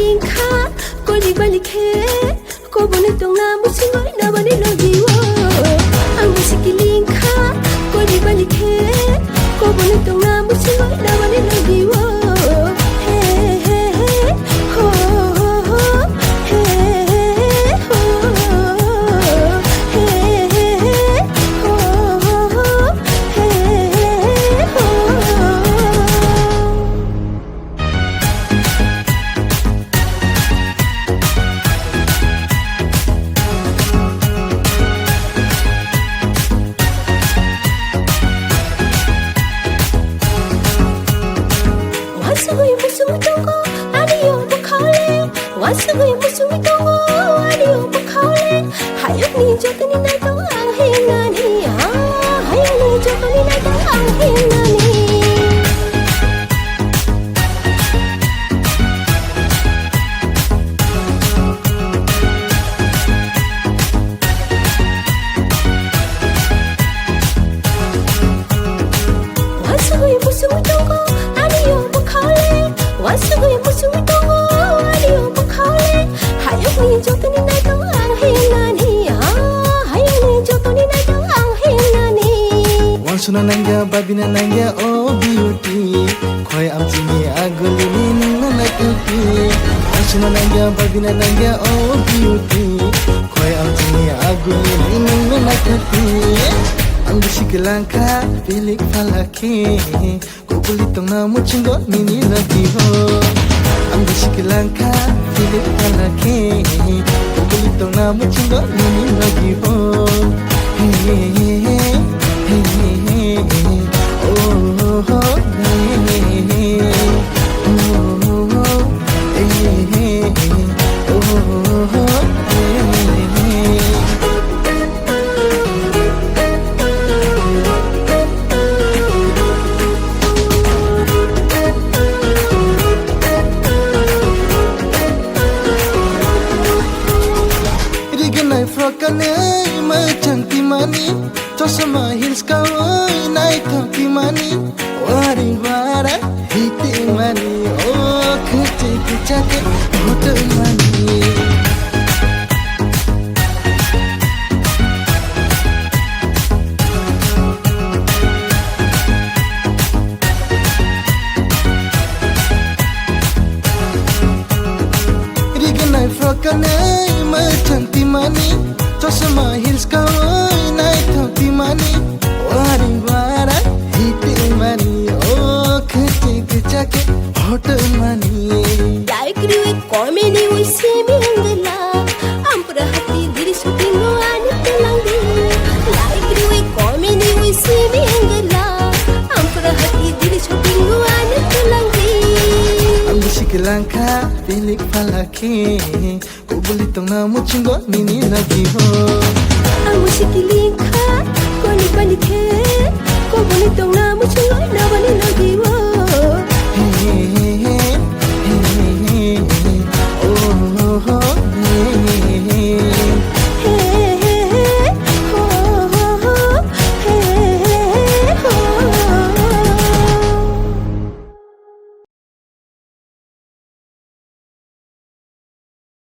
lingka ko di balikhe ko bone tong na musingoi na bani logiwo ang musikilingka ko di balikhe ko bone tong na musingoi na bani logiwo he he he ho ho ho he ho he he ho ho he ho. Wasugui musumitongo adiyo bukhale wasugui musumitongo adiyo bukhale hayok ni jotani na to ang hinani hayok ni jotani na to ang hinani wasugui musumitongo adiyo wasugui musumitongo adiyo bukhale hayok ni jotani na to ang hinani hayok ni jotani na to ang hinani wansuna nangya babina nangya oh beauty khoi amchini agulini nangna kupi wansuna nangya babina nangya oh beauty khoi amchini agulini nangna kupi ang bisikilangka pilik palaki kulitong na muchingo nini nagiho ang bisikilangka pilik palaki kulitong na muchingo nini nagiho hey hey hey hey oh oh oh hey oh oh hey hey oh oh hey. Frokane macam timani, cosma hills kawai naik timani, wari wara hiti mani, oh kece kecake hotel mani. Riganai frokane macam timani. Cosma hills kawai naik timani wari wara hiti mani oh kece kecake hotel mani like riwe comedy we semi angela ampura hati diri sutingo anu telangdi like riwe comedy we semi angela ampura hati diri sutingo anu telangdi ang bisikilangka pilik palaki kulitong na muchingo nini nagiho ang musikilingka ko ni balikhe ko bulitong na muchingo na bani nagiwo